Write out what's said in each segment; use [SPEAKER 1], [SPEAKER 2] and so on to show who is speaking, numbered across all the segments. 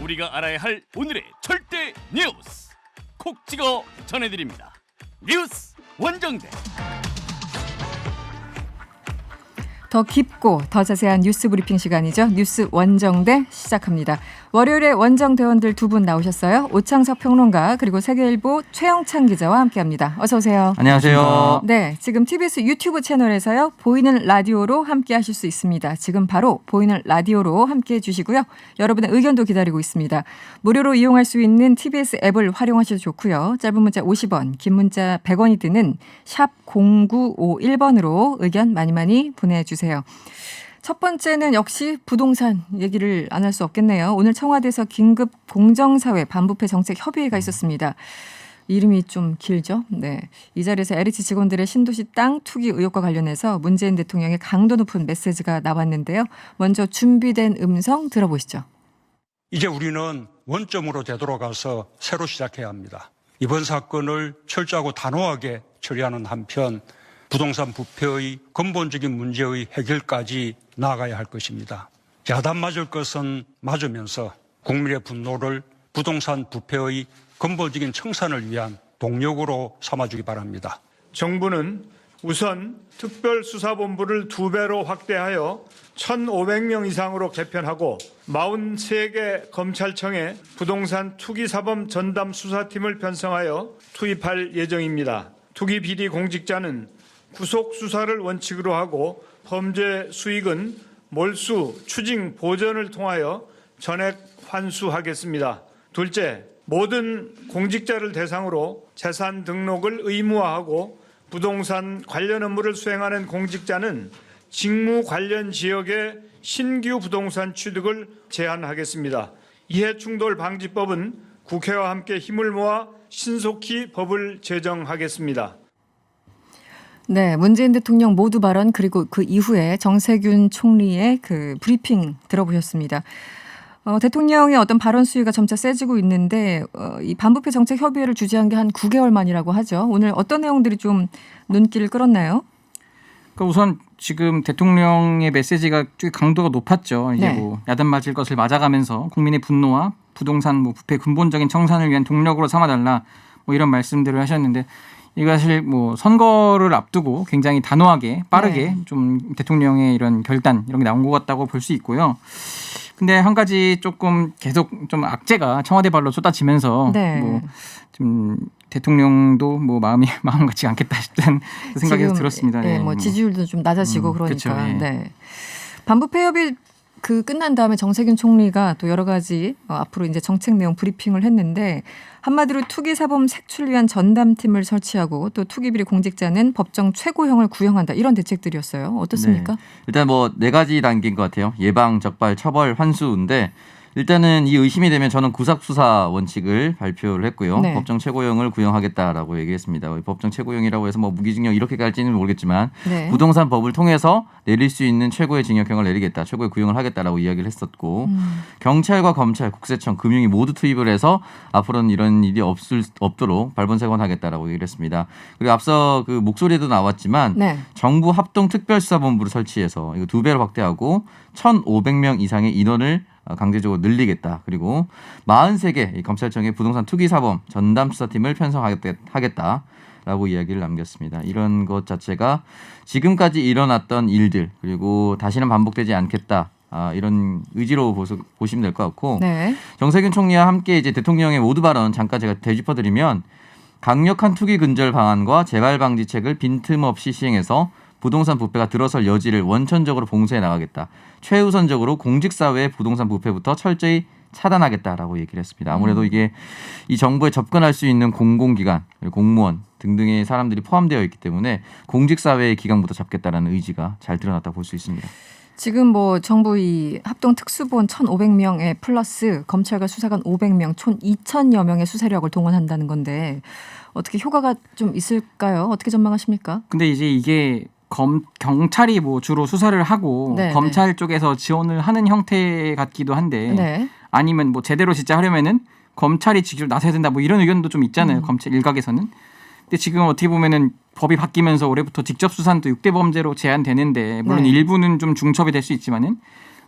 [SPEAKER 1] 우리가 알아야 할 오늘의 절대 뉴스 콕 찍어 전해드립니다. 뉴스 원정대.
[SPEAKER 2] 더 깊고 더 자세한 뉴스 브리핑 시간이죠. 뉴스 원정대 시작합니다. 월요일에 원정대원들 두 분 나오셨어요. 오창석 평론가 그리고 세계일보 최영찬 기자와 함께합니다. 어서 오세요.
[SPEAKER 3] 안녕하세요.
[SPEAKER 2] 네, 지금 TBS 유튜브 채널에서요. 보이는 라디오로 함께하실 수 있습니다. 지금 바로 보이는 라디오로 함께해 주시고요. 여러분의 의견도 기다리고 있습니다. 무료로 이용할 수 있는 TBS 앱을 활용하셔도 좋고요. 짧은 문자 50원, 긴 문자 100원이 드는 샵 0951번으로 의견 많이 보내주세요. 첫 번째는 역시 부동산 얘기를 안 할 수 없겠네요. 오늘 청와대에서 긴급 공정사회 반부패 정책 협의회가 있었습니다. 이름이 좀 길죠? 네. 이 자리에서 LH 직원들의 신도시 땅 투기 의혹과 관련해서 문재인 대통령의 강도 높은 메시지가 나왔는데요. 먼저 준비된 음성 들어보시죠.
[SPEAKER 4] 이제 우리는 원점으로 되돌아가서 새로 시작해야 합니다. 이번 사건을 철저하고 단호하게 처리하는 한편 부동산 부패의 근본적인 문제의 해결까지 나아가야 할 것입니다. 야단 맞을 것은 맞으면서 국민의 분노를 부동산 부패의 근본적인 청산을 위한 동력으로 삼아주기 바랍니다.
[SPEAKER 5] 정부는 우선 특별수사본부를 2배로 확대하여 1,500명 이상으로 개편하고 43개 검찰청에 부동산 투기사범 전담 수사팀을 편성하여 투입할 예정입니다. 투기 비리 공직자는 구속 수사를 원칙으로 하고 범죄 수익은 몰수, 추징, 보전을 통하여 전액 환수하겠습니다. 둘째, 모든 공직자를 대상으로 재산 등록을 의무화하고 부동산 관련 업무를 수행하는 공직자는 직무 관련 지역의 신규 부동산 취득을 제한하겠습니다. 이해충돌방지법은 국회와 함께 힘을 모아 신속히 법을 제정하겠습니다.
[SPEAKER 2] 네, 문재인 대통령 모두 발언 그리고 그 이후에 정세균 총리의 그 브리핑 들어보셨습니다. 대통령의 어떤 발언 수위가 점차 세지고 있는데 이 반부패 정책 협의회를 주재한 게 한 9개월 만이라고 하죠. 오늘 어떤 내용들이 좀 눈길을 끌었나요?
[SPEAKER 3] 그러니까 우선 지금 대통령의 메시지가 좀 강도가 높았죠. 이제
[SPEAKER 2] 네.
[SPEAKER 3] 뭐 야단 맞을 것을 맞아가면서 국민의 분노와 부동산 부패 근본적인 청산을 위한 동력으로 삼아달라 뭐 이런 말씀들을 하셨는데 이거 사실 뭐 선거를 앞두고 굉장히 단호하게 빠르게
[SPEAKER 2] 네.
[SPEAKER 3] 좀 대통령의 이런 결단 이런 게 나온 것 같다고 볼 수 있고요. 근데 한 가지 조금 계속 좀 악재가 청와대 발로 쏟아지면서
[SPEAKER 2] 네.
[SPEAKER 3] 뭐 좀 대통령도 뭐 마음 같지 않겠다 싶은 생각이
[SPEAKER 2] 지금,
[SPEAKER 3] 들었습니다.
[SPEAKER 2] 네, 뭐 지지율도 좀 낮아지고 그러니까.
[SPEAKER 3] 그렇죠, 예.
[SPEAKER 2] 네. 반부패 협의 끝난 다음에 정세균 총리가 또 여러 가지 앞으로 이제 정책 내용 브리핑을 했는데 한마디로 투기 사범 색출을 위한 전담팀을 설치하고 또 투기 비리 공직자는 법정 최고형을 구형한다 이런 대책들이었어요. 어떻습니까?
[SPEAKER 6] 네. 일단 뭐 4가지 단계인 것 같아요. 예방, 적발, 처벌, 환수인데 일단은 이 의심이 되면 저는 구속수사 원칙을 발표를 했고요.
[SPEAKER 2] 네.
[SPEAKER 6] 법정 최고형을 구형하겠다라고 얘기했습니다. 법정 최고형이라고 해서 뭐 무기징역 이렇게 갈지는 모르겠지만
[SPEAKER 2] 네.
[SPEAKER 6] 부동산 법을 통해서 내릴 수 있는 최고의 징역형을 내리겠다. 최고의 구형을 하겠다라고 이야기를 했었고 경찰과 검찰, 국세청, 금융위 모두 투입을 해서 앞으로는 이런 일이 없도록 발본색원하겠다라고 얘기를 했습니다. 그리고 앞서 그 목소리도 나왔지만
[SPEAKER 2] 네.
[SPEAKER 6] 정부 합동특별수사본부를 설치해서 이거 2배로 확대하고 1,500명 이상의 인원을 강제적으로 늘리겠다. 그리고 43개 검찰청의 부동산 투기사범 전담수사팀을 편성하겠다라고 이야기를 남겼습니다. 이런 것 자체가 지금까지 일어났던 일들 그리고 다시는 반복되지 않겠다. 이런 의지로 보시면 될 것 같고
[SPEAKER 2] 네.
[SPEAKER 6] 정세균 총리와 함께 이제 대통령의 모두 발언 잠깐 제가 되짚어드리면 강력한 투기 근절 방안과 재발 방지책을 빈틈없이 시행해서 부동산 부패가 들어설 여지를 원천적으로 봉쇄해 나가겠다. 최우선적으로 공직사회의 부동산 부패부터 철저히 차단하겠다라고 얘기를 했습니다. 아무래도 이게 이 정부에 접근할 수 있는 공공기관, 공무원 등등의 사람들이 포함되어 있기 때문에 공직사회의 기강부터 잡겠다라는 의지가 잘 드러났다고 볼 수 있습니다.
[SPEAKER 2] 지금 뭐 정부 이 합동 특수본 1,500명에 플러스 검찰과 수사관 500명, 총 2,000여 명의 수사력을 동원한다는 건데 어떻게 효과가 좀 있을까요? 어떻게 전망하십니까?
[SPEAKER 3] 근데 이제 이게 경찰이 뭐 주로 수사를 하고
[SPEAKER 2] 네,
[SPEAKER 3] 검찰 쪽에서 지원을 하는 형태 같기도 한데
[SPEAKER 2] 네.
[SPEAKER 3] 아니면 뭐 제대로 진짜 하려면은 검찰이 직접 나서야 된다 뭐 이런 의견도 좀 있잖아요. 검찰 일각에서는. 근데 지금 어떻게 보면은 법이 바뀌면서 올해부터 직접 수사도 6대 범죄로 제한되는데 물론
[SPEAKER 2] 네.
[SPEAKER 3] 일부는 좀 중첩이 될 수 있지만은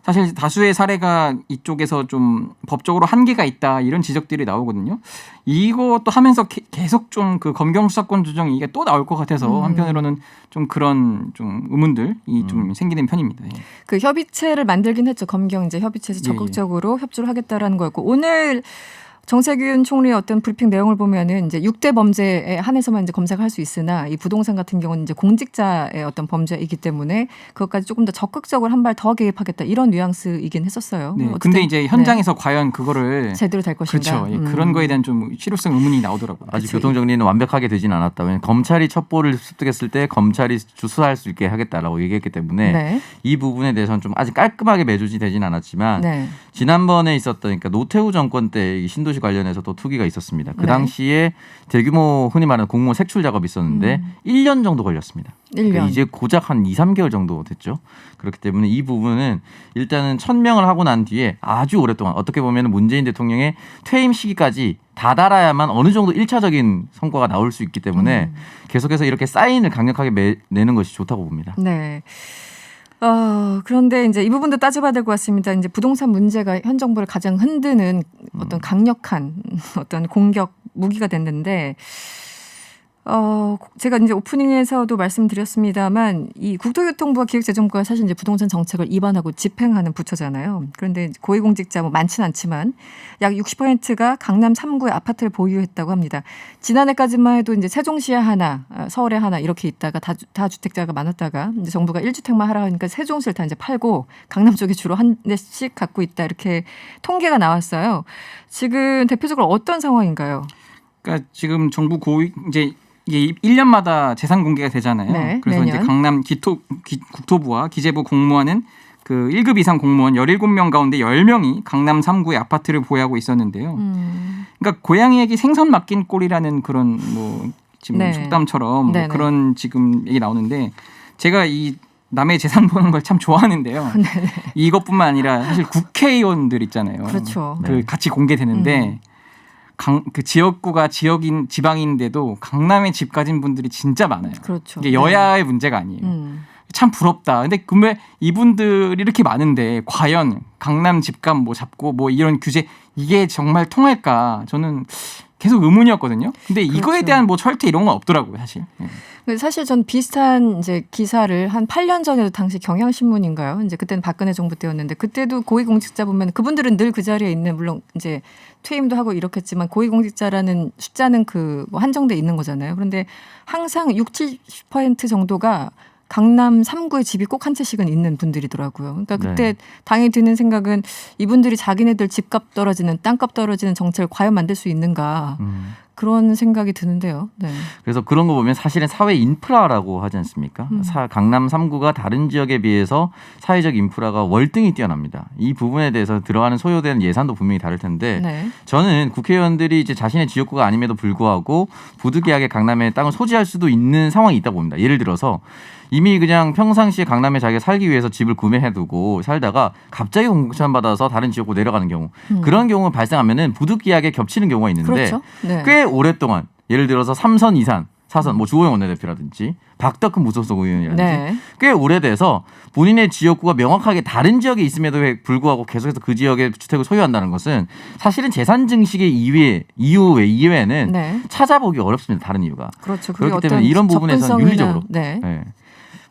[SPEAKER 3] 사실 다수의 사례가 이쪽에서 좀 법적으로 한계가 있다 이런 지적들이 나오거든요. 이것도 하면서 계속 좀 그 검경 수사권 조정 이게 또 나올 것 같아서 한편으로는 좀 그런 좀 의문들이 좀 생기는 편입니다. 예.
[SPEAKER 2] 그 협의체를 만들긴 했죠. 검경 이제 협의체에서 적극적으로 협조를 하겠다라는 거였고 오늘 정세균 총리의 어떤 브리핑 내용을 보면은 이제 6대 범죄에 한해서만 이제 검사를 할 수 있으나 이 부동산 같은 경우는 이제 공직자의 어떤 범죄이기 때문에 그것까지 조금 더 적극적으로 한 발 더 개입하겠다 이런 뉘앙스이긴 했었어요.
[SPEAKER 3] 네. 근데 이제 현장에서 과연 그거를
[SPEAKER 2] 제대로 될 것인가.
[SPEAKER 3] 그렇죠. 예, 그런 거에 대한 좀 실효성 의문이 나오더라고요.
[SPEAKER 6] 아직 교통 정리는 완벽하게 되진 않았다. 왜냐하면 검찰이 첩보를 습득했을 때 검찰이 수사할 수 있게 하겠다라고 얘기했기 때문에
[SPEAKER 2] 네.
[SPEAKER 6] 이 부분에 대해서는 좀 아직 깔끔하게 매주지 되진 않았지만
[SPEAKER 2] 네.
[SPEAKER 6] 지난번에 있었던 그러니까 노태우 정권 때 이 신도시 관련해서 또 투기가 있었습니다. 그
[SPEAKER 2] 네.
[SPEAKER 6] 당시에 대규모 흔히 말하는 공무원 색출 작업이 있었는데 1년 정도 걸렸습니다.
[SPEAKER 2] 1년.
[SPEAKER 6] 그러니까 이제 고작 한 2, 3개월 정도 됐죠. 그렇기 때문에 이 부분은 일단은 1000명을 하고 난 뒤에 아주 오랫동안 어떻게 보면 문재인 대통령의 퇴임 시기까지 다다라야만 어느 정도 1차적인 성과가 나올 수 있기 때문에 계속해서 이렇게 사인을 강력하게 내는 것이 좋다고 봅니다.
[SPEAKER 2] 네. 그런데 이제 이 부분도 따져봐야 될 것 같습니다. 이제 부동산 문제가 현 정부를 가장 흔드는 어떤 강력한 어떤 공격 무기가 됐는데, 제가 이제 오프닝에서도 말씀드렸습니다만 이 국토교통부와 기획재정부가 사실 이제 부동산 정책을 입안하고 집행하는 부처잖아요. 그런데 고위공직자 뭐 많지는 않지만 약 60%가 강남 3구의 아파트를 보유했다고 합니다. 지난해까지만 해도 이제 세종시에 하나, 서울에 하나 이렇게 있다가 다주택자가 많았다가 이제 정부가 1주택만 하라 하니까 세종시를 다 이제 팔고 강남 쪽에 주로 한 대씩 갖고 있다 이렇게 통계가 나왔어요. 지금 대표적으로 어떤 상황인가요?
[SPEAKER 3] 그러니까 지금 정부 이제 이게 1년마다 재산 공개가 되잖아요.
[SPEAKER 2] 네,
[SPEAKER 3] 그래서
[SPEAKER 2] 매년.
[SPEAKER 3] 이제 강남 국토부와 기재부 공무원은 그 1급 이상 공무원 17명 가운데 10명이 강남 3구의 아파트를 보유하고 있었는데요. 그러니까 고양이에게 생선 맡긴 꼴이라는 그런 뭐 지금
[SPEAKER 2] 네.
[SPEAKER 3] 속담처럼
[SPEAKER 2] 네네.
[SPEAKER 3] 뭐 그런 지금 얘기 나오는데 제가 이 남의 재산 보는 걸 참 좋아하는데요. 이것뿐만 아니라 사실 국회의원들 있잖아요.
[SPEAKER 2] 그렇죠.
[SPEAKER 3] 그 같이 공개되는데 그 지역구가 지방인데도 강남에 집 가진 분들이 진짜 많아요.
[SPEAKER 2] 그렇죠.
[SPEAKER 3] 이게 여야의 문제가 아니에요. 참 부럽다. 근데 이분들이 이렇게 많은데 과연 강남 집값 뭐 잡고 뭐 이런 규제 이게 정말 통할까? 저는 계속 의문이었거든요. 근데 이거에
[SPEAKER 2] 그렇죠.
[SPEAKER 3] 대한 뭐 철퇴 이런 건 없더라고요, 사실.
[SPEAKER 2] 사실 전 비슷한 이제 기사를 한 8년 전에도 당시 경향신문인가요? 이제 그때는 박근혜 정부 때였는데 그때도 고위공직자 보면 그분들은 늘 그 자리에 있는 물론 이제 퇴임도 하고 이렇겠지만 고위공직자라는 숫자는 그 뭐 한정돼 있는 거잖아요. 그런데 항상 60, 70% 정도가 강남 3구에 집이 꼭 한 채씩은 있는 분들이더라고요. 그러니까 그때 당연히 드는 생각은 이분들이 자기네들 집값 떨어지는 땅값 떨어지는 정책을 과연 만들 수 있는가. 그런 생각이 드는데요. 네.
[SPEAKER 6] 그래서 그런 거 보면 사실은 사회 인프라라고 하지 않습니까? 강남 3구가 다른 지역에 비해서 사회적 인프라가 월등히 뛰어납니다. 이 부분에 대해서 들어가는 소요되는 예산도 분명히 다를 텐데
[SPEAKER 2] 네.
[SPEAKER 6] 저는 국회의원들이 이제 자신의 지역구가 아님에도 불구하고 부득이하게 강남에 땅을 소지할 수도 있는 상황이 있다고 봅니다. 예를 들어서 이미 그냥 평상시에 강남에 자기가 살기 위해서 집을 구매해두고 살다가 갑자기 공천받아서 다른 지역으로 내려가는 경우 그런 경우가 발생하면은 부득이하게 겹치는 경우가 있는데
[SPEAKER 2] 그렇죠. 네.
[SPEAKER 6] 꽤 오랫동안 예를 들어서 3선 이상 4선 뭐 주호영 원내대표라든지 박덕흠 무소속 의원이라든지
[SPEAKER 2] 네.
[SPEAKER 6] 꽤 오래돼서 본인의 지역구가 명확하게 다른 지역에 있음에도 불구하고 계속해서 그 지역의 주택을 소유한다는 것은 사실은 재산 증식의 이유에는
[SPEAKER 2] 네.
[SPEAKER 6] 찾아보기 어렵습니다. 다른 이유가.
[SPEAKER 2] 그렇죠. 그게
[SPEAKER 6] 그렇기 때문에
[SPEAKER 2] 어떤
[SPEAKER 6] 이런 부분에서는
[SPEAKER 2] 접근성이나,
[SPEAKER 6] 윤리적으로
[SPEAKER 2] 네.
[SPEAKER 6] 네.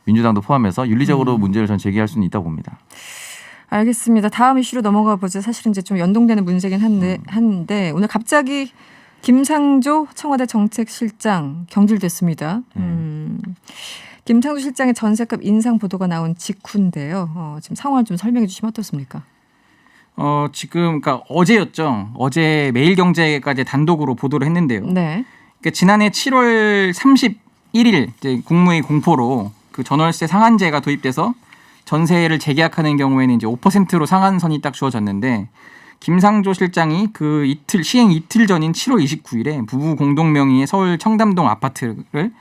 [SPEAKER 6] 민주당도 포함해서 윤리적으로 문제를 전 제기할 수는 있다고 봅니다.
[SPEAKER 2] 알겠습니다. 다음 이슈로 넘어가 보죠. 사실은 이제 좀 연동되는 문제긴 한데 오늘 갑자기 김상조 청와대 정책실장 경질됐습니다. 김상조 실장의 전세값 인상 보도가 나온 직후인데요. 지금 상황을 좀 설명해 주시면 어떻습니까?
[SPEAKER 3] 지금 그러니까 어제였죠. 어제 매일경제까지 단독으로 보도를 했는데요.
[SPEAKER 2] 네.
[SPEAKER 3] 그러니까 지난해 7월 31일 이제 국무회의 공포로 그 전월세 상한제가 도입돼서 전세를 재계약하는 경우에는 이제 5%로 상한선이 딱 주어졌는데 김상조 실장이 그 시행 이틀 전인 7월 29일에 부부 공동 명의의 서울 청담동 아파트를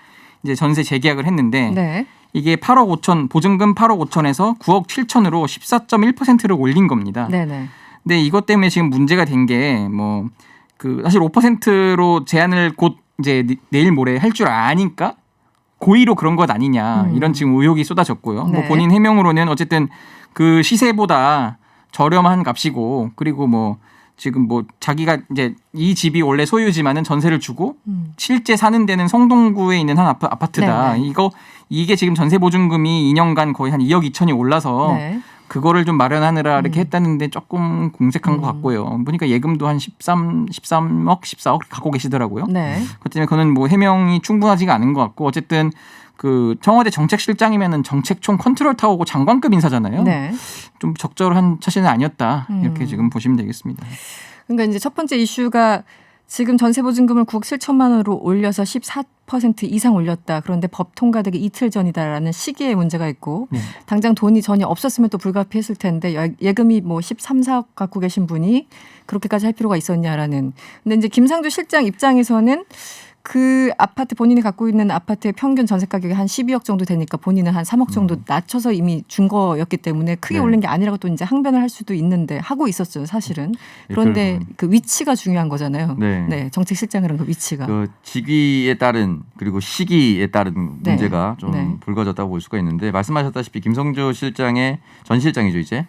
[SPEAKER 3] 이제 전세 재계약을 했는데
[SPEAKER 2] 네.
[SPEAKER 3] 이게 8억 5천 보증금 8억 5천에서 9억 7천으로 14.1%를 올린 겁니다.
[SPEAKER 2] 네네.
[SPEAKER 3] 근데 이것 때문에 지금 문제가 된 게 뭐 그 사실 5%로 제한을 곧 이제 내일 모레 할 줄 아니까 고의로 그런 것 아니냐 이런 지금 의혹이 쏟아졌고요.
[SPEAKER 2] 네.
[SPEAKER 3] 뭐 본인 해명으로는 어쨌든 그 시세보다 저렴한 값이고 그리고 뭐 지금 뭐 자기가 이제 이 집이 원래 소유지만은 전세를 주고 실제 사는 데는 성동구에 있는 한 아파트다.
[SPEAKER 2] 네네.
[SPEAKER 3] 이게 지금 전세 보증금이 2년간 거의 한 2억 2천이 올라서
[SPEAKER 2] 네.
[SPEAKER 3] 그거를 좀 마련하느라 이렇게 했다는데 조금 공색한 것 같고요. 보니까 예금도 한 13억, 14억 갖고 계시더라고요.
[SPEAKER 2] 네.
[SPEAKER 3] 그 때문에 그거는 뭐 해명이 충분하지가 않은 것 같고 어쨌든 그 청와대 정책실장이면은 정책총 컨트롤 타워고 장관급 인사잖아요.
[SPEAKER 2] 네.
[SPEAKER 3] 좀 적절한 처신은 아니었다 이렇게 지금 보시면 되겠습니다.
[SPEAKER 2] 그러니까 이제 첫 번째 이슈가 지금 전세 보증금을 9억 7천만 원으로 올려서 14% 이상 올렸다. 그런데 법 통과되기 이틀 전이다라는 시기에 문제가 있고
[SPEAKER 3] 네.
[SPEAKER 2] 당장 돈이 전혀 없었으면 또 불가피했을 텐데 예금이 뭐 13, 4억 갖고 계신 분이 그렇게까지 할 필요가 있었냐라는. 근데 이제 김상조 실장 입장에서는 그 아파트 본인이 갖고 있는 아파트의 평균 전세 가격이 한 12억 정도 되니까 본인은 한 3억 정도 낮춰서 이미 준 거였기 때문에 크게
[SPEAKER 6] 네.
[SPEAKER 2] 올린 게 아니라고 또 이제 항변을 할 수도 있는데 하고 있었죠 사실은. 그런데 그 위치가 중요한 거잖아요.
[SPEAKER 6] 네.
[SPEAKER 2] 정책실장이란 그 위치가.
[SPEAKER 6] 그 직위에 따른 그리고 시기에 따른
[SPEAKER 2] 네.
[SPEAKER 6] 문제가 좀
[SPEAKER 2] 네.
[SPEAKER 6] 불거졌다고 볼 수가 있는데 말씀하셨다시피 김성조 실장의 전 실장이죠 이제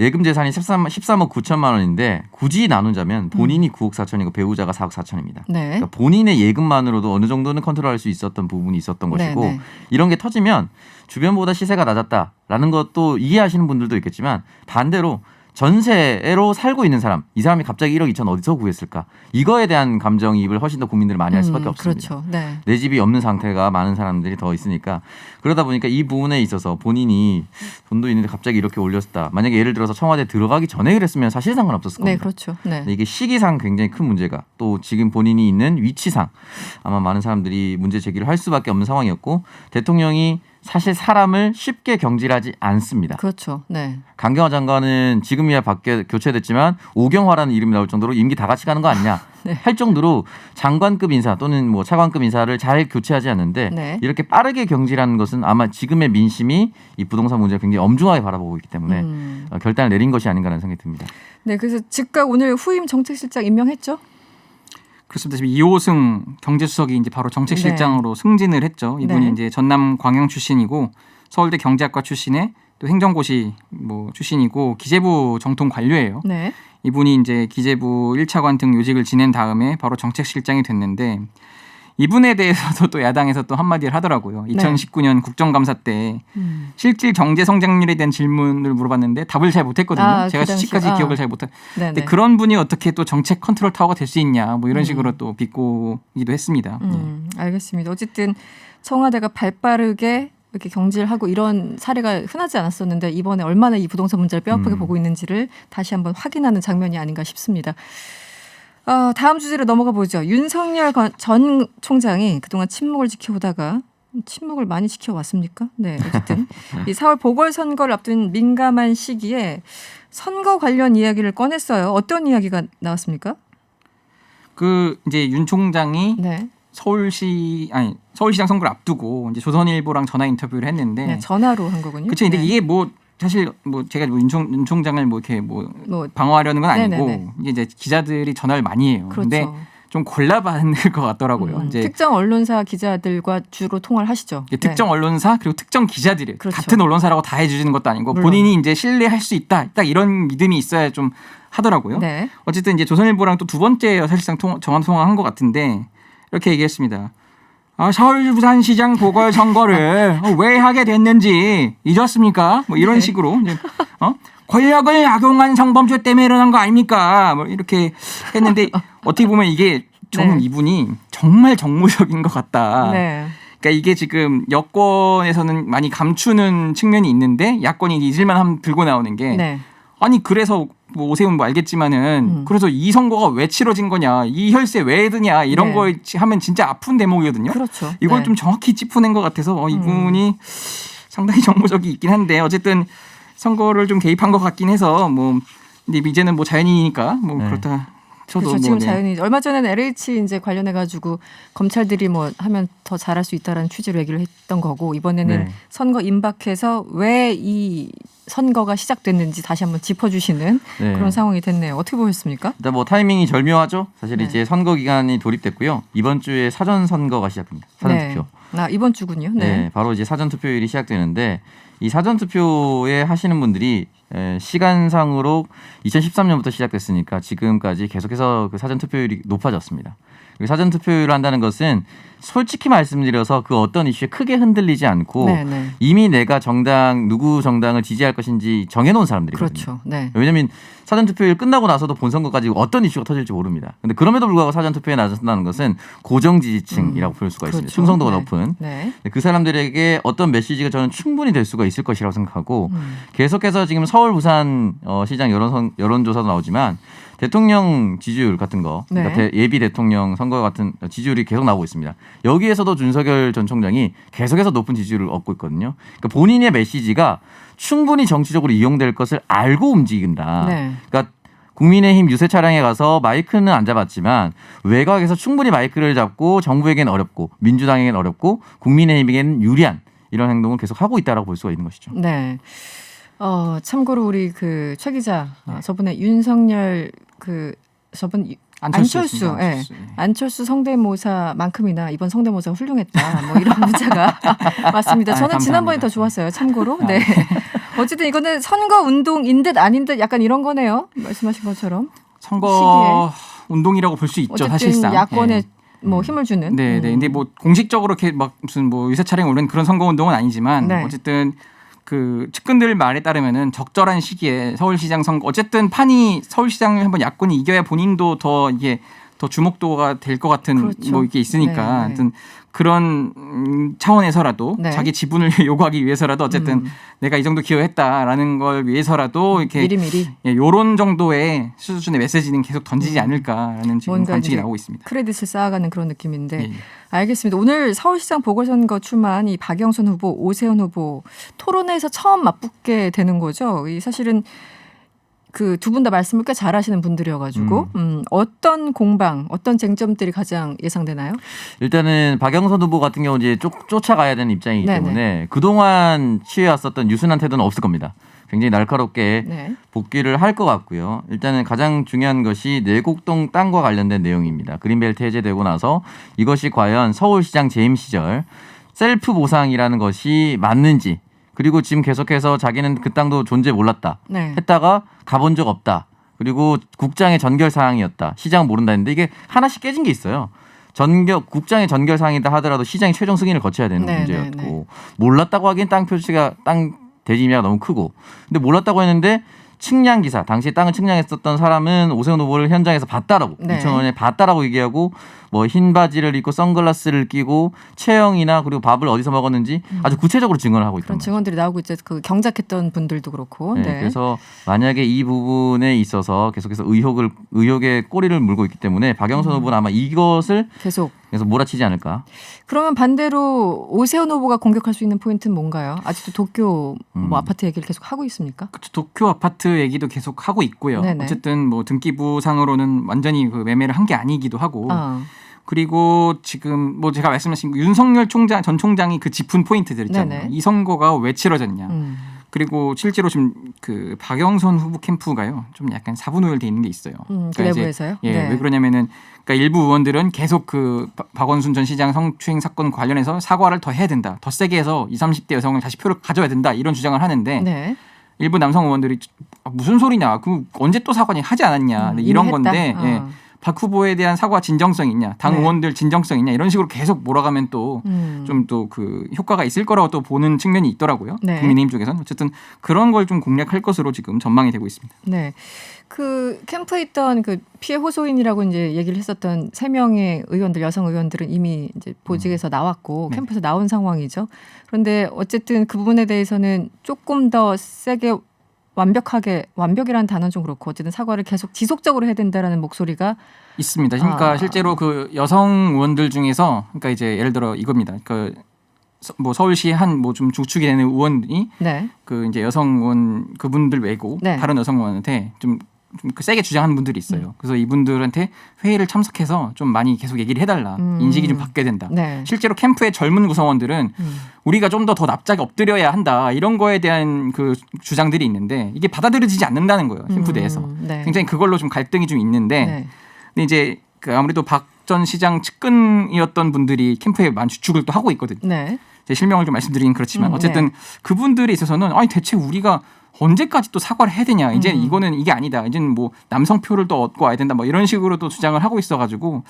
[SPEAKER 6] 예금 재산이 13억 9천만 원인데 굳이 나누자면 본인이 9억 4천이고 배우자가 4억 4천입니다.
[SPEAKER 2] 네.
[SPEAKER 6] 그러니까 본인의 예금만으로도 어느 정도는 컨트롤할 수 있었던 부분이 있었던 것이고
[SPEAKER 2] 네.
[SPEAKER 6] 이런 게 터지면 주변보다 시세가 낮았다라는 것도 이해하시는 분들도 있겠지만 반대로 전세로 살고 있는 사람, 이 사람이 갑자기 1억 2천 어디서 구했을까? 이거에 대한 감정이입을 훨씬 더 국민들이 많이 할 수밖에 없습니다.
[SPEAKER 2] 그렇죠. 네.
[SPEAKER 6] 내 집이 없는 상태가 많은 사람들이 더 있으니까 그러다 보니까 이 부분에 있어서 본인이 돈도 있는데 갑자기 이렇게 올렸다. 만약에 예를 들어서 청와대 들어가기 전에 그랬으면 사실 상관없었을 겁니다.
[SPEAKER 2] 네, 그렇죠. 네.
[SPEAKER 6] 근데 이게 시기상 굉장히 큰 문제가 또 지금 본인이 있는 위치상 아마 많은 사람들이 문제 제기를 할 수밖에 없는 상황이었고 대통령이 사실 사람을 쉽게 경질하지 않습니다.
[SPEAKER 2] 그렇죠. 네.
[SPEAKER 6] 강경화 장관은 지금이야 교체됐지만 오경화라는 이름이 나올 정도로 임기 다 같이 가는 거 아니냐
[SPEAKER 2] 네.
[SPEAKER 6] 할 정도로 장관급 인사 또는 뭐 차관급 인사를 잘 교체하지 않는데
[SPEAKER 2] 네.
[SPEAKER 6] 이렇게 빠르게 경질하는 것은 아마 지금의 민심이 이 부동산 문제를 굉장히 엄중하게 바라보고 있기 때문에 결단을 내린 것이 아닌가라는 생각이 듭니다.
[SPEAKER 2] 네, 그래서 즉각 오늘 후임 정책실장 임명했죠?
[SPEAKER 3] 그렇습니다. 이호승 경제수석이 이제 바로 정책실장으로 승진을 했죠. 이분이
[SPEAKER 2] 네.
[SPEAKER 3] 이제 전남 광양 출신이고 서울대 경제학과 출신의 또 행정고시 뭐 출신이고 기재부 정통 관료예요.
[SPEAKER 2] 네.
[SPEAKER 3] 이분이 이제 기재부 1차관 등 요직을 지낸 다음에 바로 정책실장이 됐는데 이분에 대해서도 또 야당에서 또 한마디를 하더라고요. 2019년 국정감사 때 실질 경제 성장률에 대한 질문을 물어봤는데 답을 잘 못했거든요. 제가
[SPEAKER 2] 그
[SPEAKER 3] 수치까지 기억을 잘 못해. 근데
[SPEAKER 2] 네.
[SPEAKER 3] 그런 분이 어떻게 또 정책 컨트롤 타워가 될 수 있냐 뭐 이런 식으로 또 비꼬기도 했습니다.
[SPEAKER 2] 알겠습니다. 어쨌든 청와대가 발빠르게 이렇게 경질하고 이런 사례가 흔하지 않았었는데 이번에 얼마나 이 부동산 문제를 뼈아프게 보고 있는지를 다시 한번 확인하는 장면이 아닌가 싶습니다. 다음 주제로 넘어가 보죠. 윤석열 전 총장이 그동안 침묵을 지켜오다가 침묵을 많이 지켜왔습니까? 네, 어쨌든 이 4월 보궐선거를 앞둔 민감한 시기에 선거 관련 이야기를 꺼냈어요. 어떤 이야기가 나왔습니까?
[SPEAKER 3] 그 이제 윤 총장이
[SPEAKER 2] 네,
[SPEAKER 3] 서울시장 선거를 앞두고 이제 조선일보랑 전화 인터뷰를 했는데
[SPEAKER 2] 네 전화로 한 거군요.
[SPEAKER 3] 그렇죠. 근데
[SPEAKER 2] 네.
[SPEAKER 3] 이게 뭐 사실 뭐 제가 윤 총장을 뭐 이렇게 뭐 방어하려는 건 아니고
[SPEAKER 2] 네네네.
[SPEAKER 3] 이게 이제 기자들이 전화를 많이 해요.
[SPEAKER 2] 그렇죠.
[SPEAKER 3] 근데 좀 골라받을 것 같더라고요. 이제
[SPEAKER 2] 특정 언론사 기자들과 주로 통화를 하시죠.
[SPEAKER 3] 특정 언론사 그리고 특정 기자들이
[SPEAKER 2] 그렇죠.
[SPEAKER 3] 같은 언론사라고 다 해주는 것도 아니고
[SPEAKER 2] 물론.
[SPEAKER 3] 본인이 이제 신뢰할 수 있다, 딱 이런 믿음이 있어야 좀 하더라고요.
[SPEAKER 2] 네.
[SPEAKER 3] 어쨌든 이제 조선일보랑 또 두 번째 사실상 전화 통화한 것 같은데 이렇게 얘기했습니다. 서울 부산시장 보궐선거를 왜 하게 됐는지 잊었습니까? 뭐 이런
[SPEAKER 2] 네.
[SPEAKER 3] 식으로 이제, 권력을 악용한 성범죄 때문에 일어난 거 아닙니까? 뭐 이렇게 했는데 어떻게 보면 이게 좀
[SPEAKER 2] 네.
[SPEAKER 3] 이분이 정말 정무적인 것 같다.
[SPEAKER 2] 네.
[SPEAKER 3] 그러니까 이게 지금 여권에서는 많이 감추는 측면이 있는데 야권이 잊을만 하면 들고 나오는 게
[SPEAKER 2] 네.
[SPEAKER 3] 아니 그래서 뭐 오세훈 뭐 알겠지만은 그래서 이 선거가 왜 치러진 거냐, 이 혈세 왜 드냐 이런
[SPEAKER 2] 네.
[SPEAKER 3] 거 하면 진짜 아픈 대목이거든요.
[SPEAKER 2] 그렇죠.
[SPEAKER 3] 이걸
[SPEAKER 2] 네.
[SPEAKER 3] 좀 정확히 짚어낸 것 같아서 이분이 상당히 정무적이 있긴 한데 어쨌든 선거를 좀 개입한 것 같긴 해서 뭐 근데 이제는 뭐 자연이니까 뭐
[SPEAKER 6] 네.
[SPEAKER 3] 그렇다 쳐도
[SPEAKER 2] 그렇죠.
[SPEAKER 3] 뭐
[SPEAKER 2] 지금
[SPEAKER 3] 네.
[SPEAKER 2] 자연히 얼마 전에는 LH 이제 관련해 가지고 검찰들이 뭐 하면 더 잘할 수 있다라는 취지로 얘기를 했던 거고 이번에는
[SPEAKER 6] 네.
[SPEAKER 2] 선거 임박해서 왜 이 선거가 시작됐는지 다시 한번 짚어주시는
[SPEAKER 6] 네.
[SPEAKER 2] 그런 상황이 됐네요. 어떻게 보셨습니까?
[SPEAKER 6] 일단 뭐 타이밍이 절묘하죠. 사실
[SPEAKER 2] 네.
[SPEAKER 6] 이제 선거 기간이 돌입됐고요. 이번 주에 사전 선거가 시작됩니다. 사전 투표.
[SPEAKER 2] 이번 주군요.
[SPEAKER 6] 네. 바로 이제 사전 투표일이 시작되는데 이 사전 투표에 하시는 분들이 시간상으로 2013년부터 시작됐으니까 지금까지 계속해서 그 사전 투표율이 높아졌습니다. 사전 투표율을 한다는 것은 솔직히 말씀드려서 그 어떤 이슈에 크게 흔들리지 않고
[SPEAKER 2] 네네.
[SPEAKER 6] 이미 내가 누구 정당을 지지할 것인지 정해놓은 사람들이거든요.
[SPEAKER 2] 그렇죠. 네.
[SPEAKER 6] 왜냐하면 사전 투표일 끝나고 나서도 본선거까지 어떤 이슈가 터질지 모릅니다. 근데 그럼에도 불구하고 사전 투표에 나선다는 것은 고정 지지층이라고 볼 수가 있습니다.
[SPEAKER 2] 그렇죠.
[SPEAKER 6] 충성도가
[SPEAKER 2] 네.
[SPEAKER 6] 높은.
[SPEAKER 2] 네.
[SPEAKER 6] 그 사람들에게 어떤 메시지가 저는 충분히 될 수가 있을 것이라고 생각하고 계속해서 지금 서울, 부산 시장 여론조사도 나오지만 대통령 지지율 같은 거,
[SPEAKER 2] 네.
[SPEAKER 6] 그러니까 예비 대통령 선거 같은 지지율이 계속 나오고 있습니다. 여기에서도 윤석열 전 총장이 계속해서 높은 지지율을 얻고 있거든요. 그러니까 본인의 메시지가 충분히 정치적으로 이용될 것을 알고 움직인다.
[SPEAKER 2] 네.
[SPEAKER 6] 그러니까 국민의힘 유세 차량에 가서 마이크는 안 잡았지만 외곽에서 충분히 마이크를 잡고 정부에겐 어렵고 민주당에겐 어렵고 국민의힘에겐 유리한 이런 행동을 계속 하고 있다라고 볼 수가 있는 것이죠.
[SPEAKER 2] 네. 참고로 우리 그 최 기자 저번에 윤석열 저번 안철수, 예. 안철수 성대모사만큼이나 이번 성대모사 훌륭했다. 뭐 이런 문자가 왔습니다. 저는 지난번이 더 좋았어요. 참고로. 네. 어쨌든 이거는 선거 운동인 듯 아닌 듯 약간 이런 거네요. 말씀하신 것처럼.
[SPEAKER 3] 선거 운동이라고 볼 수 있죠.
[SPEAKER 2] 어쨌든
[SPEAKER 3] 사실상.
[SPEAKER 2] 야권에
[SPEAKER 3] 예.
[SPEAKER 2] 뭐 힘을 주는.
[SPEAKER 3] 네. 근데 뭐 공식적으로 이렇게 막 무슨 뭐 유세 차량에 오른 그런 선거 운동은 아니지만
[SPEAKER 2] 네.
[SPEAKER 3] 어쨌든 그 측근들 말에 따르면은 적절한 시기에 서울시장 선거 어쨌든 판이 서울시장을 한번 야권이 이겨야 본인도 더 이게 더 주목도가 될 것 같은
[SPEAKER 2] 그렇죠.
[SPEAKER 3] 뭐 이게 있으니까
[SPEAKER 2] 네.
[SPEAKER 3] 하여튼 그런 차원에서라도
[SPEAKER 2] 네.
[SPEAKER 3] 자기 지분을 요구하기 위해서라도 어쨌든 내가 이 정도 기여했다라는 걸 위해서라도 이렇게
[SPEAKER 2] 미리미리
[SPEAKER 3] 요런 정도의 수준의 메시지는 계속 던지지 않을까라는 지금
[SPEAKER 2] 뭔가
[SPEAKER 3] 관측이
[SPEAKER 2] 이제
[SPEAKER 3] 나오고 있습니다.
[SPEAKER 2] 크레딧을 쌓아가는 그런 느낌인데
[SPEAKER 3] 예, 예.
[SPEAKER 2] 알겠습니다. 오늘 서울시장 보궐선거 출마한 이 박영선 후보, 오세훈 후보 토론회에서 처음 맞붙게 되는 거죠. 이 사실은 그 두 분 다 말씀을 꽤 잘하시는 분들이어가지고 어떤 공방, 어떤 쟁점들이 가장 예상되나요?
[SPEAKER 6] 일단은 박영선 후보 같은 경우 이제 쫓아가야 되는 입장이기
[SPEAKER 2] 네네.
[SPEAKER 6] 때문에 그동안 취해왔었던 유순한 태도는 없을 겁니다. 굉장히 날카롭게
[SPEAKER 2] 네.
[SPEAKER 6] 복귀를 할 것 같고요. 일단은 가장 중요한 것이 내곡동 땅과 관련된 내용입니다. 그린벨트 해제되고 나서 이것이 과연 서울시장 재임 시절 셀프 보상이라는 것이 맞는지 그리고 지금 계속해서 자기는 그 땅도 존재 몰랐다.
[SPEAKER 2] 네.
[SPEAKER 6] 했다가 가본 적 없다. 그리고 국장의 전결 사항이었다. 시장 모른다 했는데 이게 하나씩 깨진 게 있어요. 국장의 전결 사항이다 하더라도 시장이 최종 승인을 거쳐야 되는
[SPEAKER 2] 네,
[SPEAKER 6] 문제였고
[SPEAKER 2] 네, 네.
[SPEAKER 6] 몰랐다고 하기엔 땅 표시가 땅 대지미가 너무 크고 근데 몰랐다고 했는데 측량 기사 당시 땅을 측량했었던 사람은 오세훈 후보를 현장에서 봤다라고
[SPEAKER 2] 네.
[SPEAKER 6] 2000원에 봤다라고 얘기하고 뭐 흰 바지를 입고 선글라스를 끼고 체형이나 그리고 밥을 어디서 먹었는지 아주 구체적으로 증언을 하고 있던
[SPEAKER 2] 그런
[SPEAKER 6] 거죠.
[SPEAKER 2] 증언들이 나오고 이제 그 경작했던 분들도 그렇고.
[SPEAKER 6] 네,
[SPEAKER 2] 네.
[SPEAKER 6] 그래서 만약에 이 부분에 있어서 계속해서 의혹의 꼬리를 물고 있기 때문에 박영선 후보는 아마 이것을
[SPEAKER 2] 계속.
[SPEAKER 6] 그래서 몰아치지 않을까.
[SPEAKER 2] 그러면 반대로 오세훈 후보가 공격할 수 있는 포인트는 뭔가요? 아직도 도쿄 뭐 아파트 얘기를 계속 하고 있습니까?
[SPEAKER 3] 그쵸, 도쿄 아파트 얘기도 계속 하고 있고요.
[SPEAKER 2] 네네.
[SPEAKER 3] 어쨌든 뭐 등기부상으로는 완전히 그 매매를 한 게 아니기도 하고. 그리고 지금 뭐 제가 말씀하신 윤석열 전 총장이 그 짚은 포인트들 있잖아요.
[SPEAKER 2] 네네.
[SPEAKER 3] 이 선거가 왜 치러졌냐. 그리고 실제로 지금 그 박영선 후보 캠프가요. 좀 약간 사분오열돼 있는 게 있어요.
[SPEAKER 2] 그
[SPEAKER 3] 그러니까 이제
[SPEAKER 2] 내부에서요?
[SPEAKER 3] 예,
[SPEAKER 2] 네.
[SPEAKER 3] 왜 그러냐면은 그러니까 일부 의원들은 계속 그 박원순 전 시장 성추행 사건 관련해서 사과를 더 해야 된다. 더 세게 해서 20, 30대 여성을 다시 표를 가져야 된다. 이런 주장을 하는데
[SPEAKER 2] 네.
[SPEAKER 3] 일부 남성 의원들이 무슨 소리냐. 그 언제 또 사과니 하지 않았냐. 이런
[SPEAKER 2] 이미 했다.
[SPEAKER 3] 건데 예. 박 후보에 대한 사과 진정성 있냐, 당
[SPEAKER 2] 네.
[SPEAKER 3] 의원들 진정성 있냐 이런 식으로 계속 몰아가면 또 좀 또 그 효과가 있을 거라고 또 보는 측면이 있더라고요.
[SPEAKER 2] 네.
[SPEAKER 3] 국민의힘 쪽에서는 어쨌든 그런 걸 좀 공략할 것으로 지금 전망이 되고 있습니다.
[SPEAKER 2] 네. 그 캠프에 있던 그 피해 호소인이라고 이제 얘기를 했었던 3명의 의원들, 여성 의원들은 이미 이제 보직에서 나왔고
[SPEAKER 3] 네.
[SPEAKER 2] 캠프에서 나온 상황이죠. 그런데 어쨌든 그 부분에 대해서는 조금 더 세게 완벽이라는 단어는 좀 그렇고 어쨌든 사과를 계속 지속적으로 해야 된다라는 목소리가
[SPEAKER 3] 있습니다. 그러니까 실제로 그 여성 의원들 중에서 그러니까 이제 예를 들어 이겁니다. 그 뭐 서울시 한 뭐 좀 주축이 되는 의원이
[SPEAKER 2] 네.
[SPEAKER 3] 그 이제 여성 의원 그분들 외고
[SPEAKER 2] 네.
[SPEAKER 3] 다른 여성 의원한테 좀 좀 세게 주장하는 분들이 있어요. 그래서 이분들한테 회의를 참석해서 좀 많이 계속 얘기를 해달라. 인식이 좀 바뀌어야 된다.
[SPEAKER 2] 네.
[SPEAKER 3] 실제로 캠프의 젊은 구성원들은 우리가 좀 더 납작에 엎드려야 한다. 이런 거에 대한 그 주장들이 있는데 이게 받아들여지지 않는다는 거예요. 캠프 내에서.
[SPEAKER 2] 네.
[SPEAKER 3] 굉장히 그걸로 좀 갈등이 좀 있는데
[SPEAKER 2] 네.
[SPEAKER 3] 근데 이제 그 아무래도 박 전 시장 측근이었던 분들이 캠프에 많은 주축을 또 하고 있거든요.
[SPEAKER 2] 네.
[SPEAKER 3] 제 실명을 좀 말씀드리긴 그렇지만 어쨌든
[SPEAKER 2] 네.
[SPEAKER 3] 그분들에 있어서는 아니 대체 우리가 언제까지 또 사과를 해야 되냐. 이제 이거는 이게 아니다. 이제는 뭐 남성표를 또 얻고 와야 된다. 뭐 이런 식으로 또 주장을 하고 있어가지고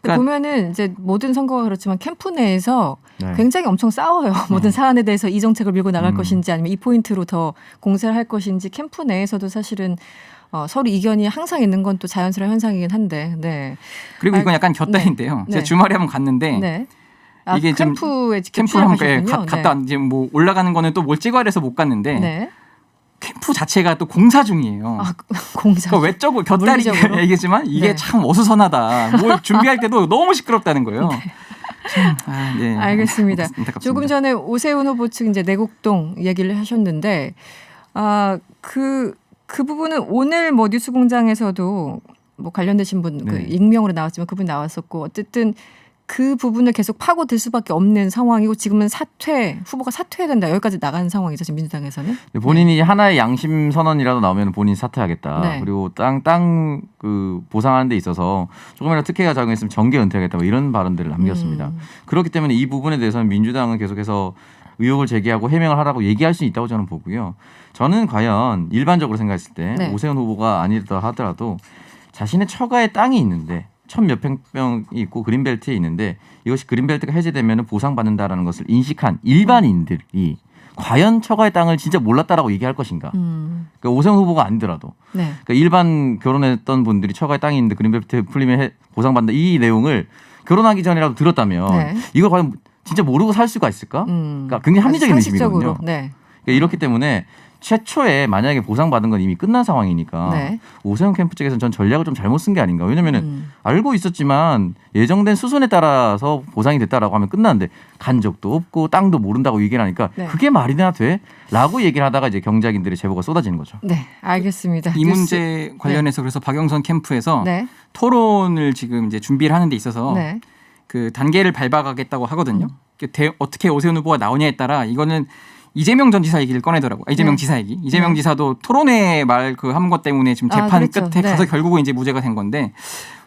[SPEAKER 3] 그러니까
[SPEAKER 2] 보면은 이제 모든 선거가 그렇지만 캠프 내에서
[SPEAKER 6] 네.
[SPEAKER 2] 굉장히 엄청 싸워요. 모든 사안에 대해서 이 정책을 밀고 나갈 것인지 아니면 이 포인트로 더 공세를 할 것인지 캠프 내에서도 사실은 서로 이견이 항상 있는 건 또 자연스러운 현상이긴 한데. 네.
[SPEAKER 3] 그리고 이건 약간 곁다리인데요.
[SPEAKER 2] 네.
[SPEAKER 3] 제가 주말에 한번 갔는데
[SPEAKER 2] 네. 아,
[SPEAKER 3] 이게 좀
[SPEAKER 2] 캠프에 직접
[SPEAKER 3] 캠프를 한번
[SPEAKER 2] 출연하셨군요.
[SPEAKER 3] 갔다 이제 뭐 올라가는 거는 또 뭘 찍어야 돼서 못 갔는데
[SPEAKER 2] 네.
[SPEAKER 3] 캠프 자체가 또 공사 중이에요.
[SPEAKER 2] 아, 공사.
[SPEAKER 3] 그러니까 외적으로 곁다리
[SPEAKER 2] 물리적으로?
[SPEAKER 3] 얘기지만 이게
[SPEAKER 2] 네.
[SPEAKER 3] 참 어수선하다. 뭘 준비할 때도 너무 시끄럽다는 거예요. 참, 네.
[SPEAKER 2] 알겠습니다.
[SPEAKER 3] 안타깝습니다.
[SPEAKER 2] 조금 전에 오세훈 후보 측 이제 내곡동 얘기를 하셨는데 그 부분은 오늘 뭐 뉴스공장에서도 뭐 관련되신 분 그
[SPEAKER 6] 네.
[SPEAKER 2] 익명으로 나왔지만 그분 나왔었고 어쨌든 그 부분을 계속 파고들 수밖에 없는 상황이고 지금은 후보가 사퇴해야 된다 여기까지 나간 상황이죠 지금 민주당에서는.
[SPEAKER 6] 본인이 하나의 양심 선언이라도 나오면 본인이 사퇴하겠다.
[SPEAKER 2] 네.
[SPEAKER 6] 그리고 땅 그 보상하는 데 있어서 조금이라도 특혜가 작용했으면 정계 은퇴하겠다. 뭐 이런 발언들을 남겼습니다. 그렇기 때문에 이 부분에 대해서는 민주당은 계속해서 의혹을 제기하고 해명을 하라고 얘기할 수 있다고 저는 보고요. 저는 과연 일반적으로 생각했을 때
[SPEAKER 2] 네.
[SPEAKER 6] 오세훈 후보가 아니다 하더라도 자신의 처가에 땅이 있는데 1,000몇백 명이 있고 그린벨트에 있는데 이것이 그린벨트가 해제되면 보상받는다라는 것을 인식한 일반인들이 과연 처가의 땅을 진짜 몰랐다라고 얘기할 것인가. 그러니까 오세훈 후보가 아니더라도
[SPEAKER 2] 네.
[SPEAKER 6] 그러니까 일반 결혼했던 분들이 처가에 땅이 있는데 그린벨트 풀리면 보상받는다. 이 내용을 결혼하기 전이라도 들었다면
[SPEAKER 2] 네.
[SPEAKER 6] 이걸 과연 진짜 모르고 살 수가 있을까? 그러니까 굉장히 합리적인
[SPEAKER 2] 상식적으로.
[SPEAKER 6] 의심이거든요.
[SPEAKER 2] 네.
[SPEAKER 6] 그러니까 이렇기 때문에 최초에 만약에 보상받은 건 이미 끝난 상황이니까
[SPEAKER 2] 네.
[SPEAKER 6] 오세훈 캠프 측에서는 전 전략을 좀 잘못 쓴 게 아닌가. 왜냐면은 알고 있었지만 예정된 수순에 따라서 보상이 됐다라고 하면 끝나는데 간 적도 없고 땅도 모른다고 얘기를 하니까
[SPEAKER 2] 네.
[SPEAKER 6] 그게 말이나 돼? 라고 얘기를 하다가 이제 경제학인들의 제보가 쏟아지는 거죠.
[SPEAKER 2] 네. 알겠습니다.
[SPEAKER 3] 이
[SPEAKER 2] 뉴스-
[SPEAKER 3] 문제 관련해서 그래서 박영선 캠프에서
[SPEAKER 2] 네.
[SPEAKER 3] 토론을 지금 이제 준비를 하는 데 있어서
[SPEAKER 2] 네.
[SPEAKER 3] 그 단계를 밟아가겠다고 하거든요. 어떻게 오세훈 후보가 나오냐에 따라 이거는 이재명 전 지사 얘기를 꺼내더라고요. 이재명
[SPEAKER 2] 네.
[SPEAKER 3] 지사 얘기. 이재명
[SPEAKER 2] 네.
[SPEAKER 3] 지사도 토론회 말 그 한 것 때문에 지금 재판
[SPEAKER 2] 그렇죠.
[SPEAKER 3] 끝에
[SPEAKER 2] 네.
[SPEAKER 3] 가서 결국은 이제 무죄가 된 건데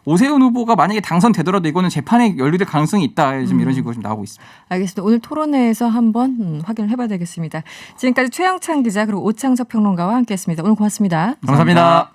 [SPEAKER 3] 오세훈 후보가 만약에 당선되더라도 이거는 재판에 연루될 가능성이 있다. 지금 이런 식으로 좀 나오고 있습니다.
[SPEAKER 2] 알겠습니다. 오늘 토론회에서 한번 확인을 해봐야 되겠습니다. 지금까지 최영찬 기자 그리고 오창석 평론가와 함께했습니다. 오늘 고맙습니다.
[SPEAKER 6] 감사합니다.